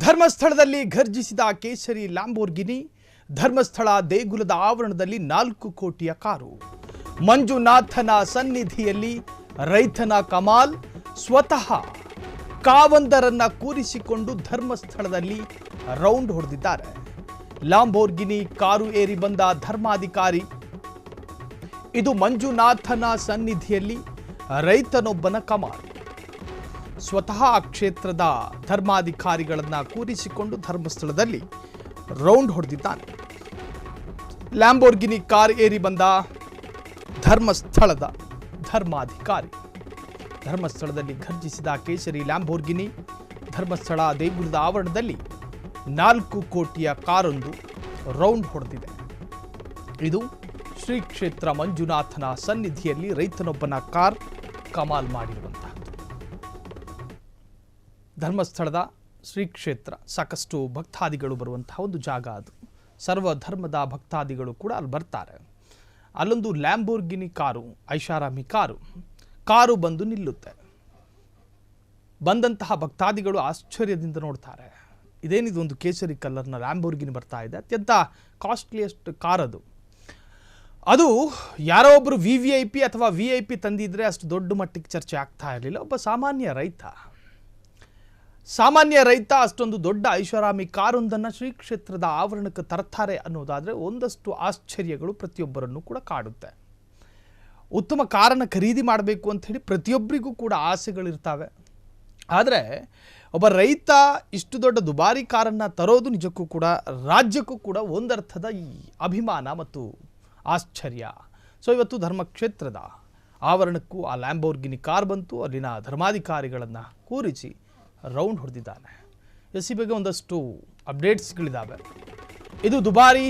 ಧರ್ಮಸ್ಥಳದಲ್ಲಿ ಘರ್ಜಿಸಿದ ಕೇಸರಿ ಲ್ಯಾಂಬೋರ್ಗಿನಿ. ಧರ್ಮಸ್ಥಳ ದೇಗುಲದ ಆವರಣದಲ್ಲಿ 4 ಕೋಟಿಯ ಕಾರು. ಮಂಜುನಾಥನ ಸನ್ನಿಧಿಯಲ್ಲಿ ರೈತನ ಕಮಾಲ್. ಸ್ವತಃ ಕಾವಂದರನ್ನ ಕೂರಿಸಿಕೊಂಡು ಧರ್ಮಸ್ಥಳದಲ್ಲಿ ರೌಂಡ್ ಹೊಡೆದಿದ್ದಾರೆ. ಲ್ಯಾಂಬೋರ್ಗಿನಿ ಕಾರು ಏರಿ ಬಂದ ಧರ್ಮಾಧಿಕಾರಿ. ಇದು ಮಂಜುನಾಥನ ಸನ್ನಿಧಿಯಲ್ಲಿ ರೈತನೊಬ್ಬನ ಕಮಾಲ್. ಸ್ವತಃ ಆ ಕ್ಷೇತ್ರದ ಧರ್ಮಾಧಿಕಾರಿಗಳನ್ನ ಕೂರಿಸಿಕೊಂಡು ಧರ್ಮಸ್ಥಳದಲ್ಲಿ ರೌಂಡ್ ಹೊಡೆದಿದ್ದಾನೆ. ಲ್ಯಾಂಬೋರ್ಗಿನಿ ಕಾರ್ ಏರಿ ಬಂದ ಧರ್ಮಸ್ಥಳದ ಧರ್ಮಾಧಿಕಾರಿ. ಧರ್ಮಸ್ಥಳದಲ್ಲಿ ಘರ್ಜಿಸಿದ ಕೇಸರಿ ಲ್ಯಾಂಬೋರ್ಗಿನಿ. ಧರ್ಮಸ್ಥಳ ದೇಗುಲದ ಆವರಣದಲ್ಲಿ 4 ಕೋಟಿಯ ಕಾರೊಂದು ರೌಂಡ್ ಹೊಡೆದಿದೆ. ಇದು ಶ್ರೀ ಕ್ಷೇತ್ರ ಮಂಜುನಾಥನ ಸನ್ನಿಧಿಯಲ್ಲಿ ರೈತನೊಬ್ಬನ ಕಾರ್ ಕಮಾಲ್ ಮಾಡಿರುವಂತಹದ್ದು. ಧರ್ಮಸ್ಥಳದ ಶ್ರೀ ಕ್ಷೇತ್ರ ಸಾಕಷ್ಟು ಭಕ್ತಾದಿಗಳು ಬರುವಂತಹ ಒಂದು ಜಾಗ. ಅದು ಸರ್ವ ಧರ್ಮದ ಭಕ್ತಾದಿಗಳು ಕೂಡ ಅಲ್ಲಿ ಬರ್ತಾರೆ. ಅಲ್ಲೊಂದು ಲ್ಯಾಂಬೋರ್ಗಿನಿ ಕಾರು, ಐಷಾರಾಮಿ ಕಾರು ಬಂದು ನಿಲ್ಲುತ್ತೆ. ಬಂದಂತಹ ಭಕ್ತಾದಿಗಳು ಆಶ್ಚರ್ಯದಿಂದ ನೋಡ್ತಾರೆ. ಇದೇನಿದು, ಒಂದು ಕೇಸರಿ ಕಲರ್ನ ಲ್ಯಾಂಬೋರ್ಗಿನಿ ಬರ್ತಾ ಇದೆ. ಅತ್ಯಂತ ಕಾಸ್ಟ್ಲಿಯೆಸ್ಟ್ ಕಾರ್ ಅದು ಯಾರೋ ಒಬ್ಬರು VVIP ಅಥವಾ VIP ತಂದಿದ್ರೆ ಅಷ್ಟು ದೊಡ್ಡ ಮಟ್ಟಿಗೆ ಚರ್ಚೆ ಆಗ್ತಾ ಇರಲಿಲ್ಲ. ಒಬ್ಬ ಸಾಮಾನ್ಯ ರೈತ ಅಷ್ಟೊಂದು ದೊಡ್ಡ ಐಷಾರಾಮಿ ಕಾರೊಂದನ್ನು ಶ್ರೀ ಕ್ಷೇತ್ರದ ಆವರಣಕ್ಕೆ ತರ್ತಾರೆ ಅನ್ನೋದಾದರೆ ಒಂದಷ್ಟು ಆಶ್ಚರ್ಯಗಳು ಪ್ರತಿಯೊಬ್ಬರನ್ನು ಕೂಡ ಕಾಡುತ್ತೆ. ಉತ್ತಮ ಕಾರನ್ನು ಖರೀದಿ ಮಾಡಬೇಕು ಅಂಥೇಳಿ ಪ್ರತಿಯೊಬ್ಬರಿಗೂ ಕೂಡ ಆಸೆಗಳಿರ್ತವೆ. ಆದರೆ ಒಬ್ಬ ರೈತ ಇಷ್ಟು ದೊಡ್ಡ ದುಬಾರಿ ಕಾರನ್ನು ತರೋದು ನಿಜಕ್ಕೂ ಕೂಡ ರಾಜ್ಯಕ್ಕೂ ಕೂಡ ಒಂದರ್ಥದ ಈ ಅಭಿಮಾನ ಮತ್ತು ಆಶ್ಚರ್ಯ. ಸೊ ಇವತ್ತು ಧರ್ಮಕ್ಷೇತ್ರದ ಆವರಣಕ್ಕೂ ಆ ಲ್ಯಾಂಬೋರ್ಗಿನಿ ಕಾರ್ ಬಂತು. ಅಲ್ಲಿನ ಧರ್ಮಾಧಿಕಾರಿಗಳನ್ನು ಕೂರಿಸಿ ರೌಂಡ್ ಹೊಡೆದಿದ್ದಾನೆ. ಈ ಬಗ್ಗೆ ಒಂದಷ್ಟು ಅಪ್ಡೇಟ್ಸ್ಗಳಿದ್ದಾವೆ. ಇದು ದುಬಾರಿ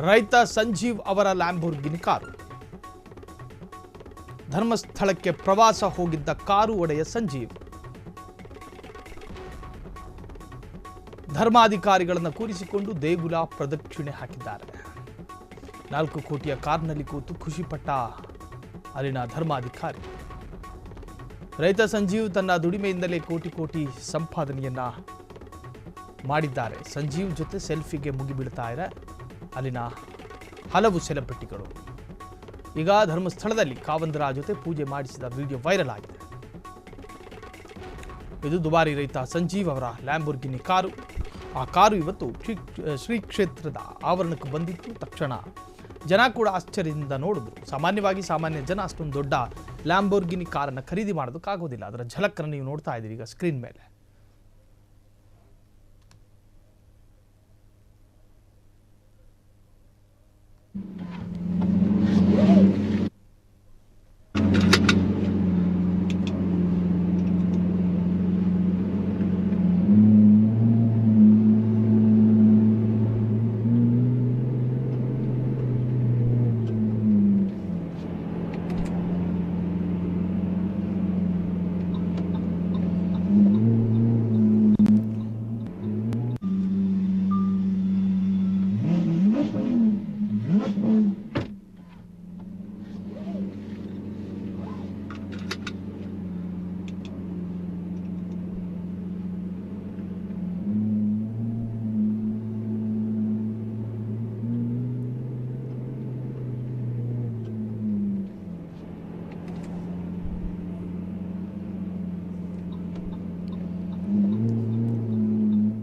ರೈತ ಸಂಜೀವ್ ಅವರ ಲ್ಯಾಂಬೋರ್ಗಿನಿ ಕಾರು. ಧರ್ಮಸ್ಥಳಕ್ಕೆ ಪ್ರವಾಸ ಹೋಗಿದ್ದ ಕಾರು ಒಡೆಯ ಸಂಜೀವ್ ಧರ್ಮಾಧಿಕಾರಿಗಳನ್ನು ಕೂರಿಸಿಕೊಂಡು ದೇಗುಲ ಪ್ರದಕ್ಷಿಣೆ ಹಾಕಿದ್ದಾರೆ. 4 ಕೋಟಿಯ ಕಾರ್ನಲ್ಲಿ ಕೂತು ಖುಷಿಪಟ್ಟ ಅಲ್ಲಿನ ಧರ್ಮಾಧಿಕಾರಿ. ರೈತ ಸಂಜೀವ್ ತನ್ನ ದುಡಿಮೆಯಿಂದಲೇ ಕೋಟಿ ಸಂಪಾದನೆಯನ್ನ ಮಾಡಿದ್ದಾರೆ. ಸಂಜೀವ್ ಜೊತೆ ಸೆಲ್ಫಿಗೆ ಮುಗಿಬೀಳ್ತಾ ಇದೆ ಅಲ್ಲಿನ ಹಲವು ಸೆಲೆಬ್ರಿಟಿಗಳು. ಈಗ ಧರ್ಮಸ್ಥಳದಲ್ಲಿ ಕಾವಂದರ ಜೊತೆ ಪೂಜೆ ಮಾಡಿಸಿದ ವಿಡಿಯೋ ವೈರಲ್ ಆಗಿದೆ. ಇದು ದುಬಾರಿ ರೈತ ಸಂಜೀವ್ ಅವರ ಲ್ಯಾಂಬೋರ್ಗಿನಿ ಕಾರು. ಆ ಕಾರು ಇವತ್ತು ಶ್ರೀ ಕ್ಷೇತ್ರದ ಆವರಣಕ್ಕೆ ಬಂದಿತ್ತು. ತಕ್ಷಣ ಜನ ಕೂಡ ಆಶ್ಚರ್ಯದಿಂದ ನೋಡಿದ್ರು. ಸಾಮಾನ್ಯ ಜನ ಅಷ್ಟೊಂದು ದೊಡ್ಡ ಲ್ಯಾಂಬೋರ್ಗಿನಿ ಕಾರನ್ನು ಖರೀದಿ ಮಾಡೋದಕ್ಕಾಗೋದಿಲ್ಲ. ಅದರ ಝಲಕ್ಕನ್ನು ನೀವು ನೋಡ್ತಾ ಇದ್ದೀರಿ ಈಗ ಸ್ಕ್ರೀನ್ ಮೇಲೆ.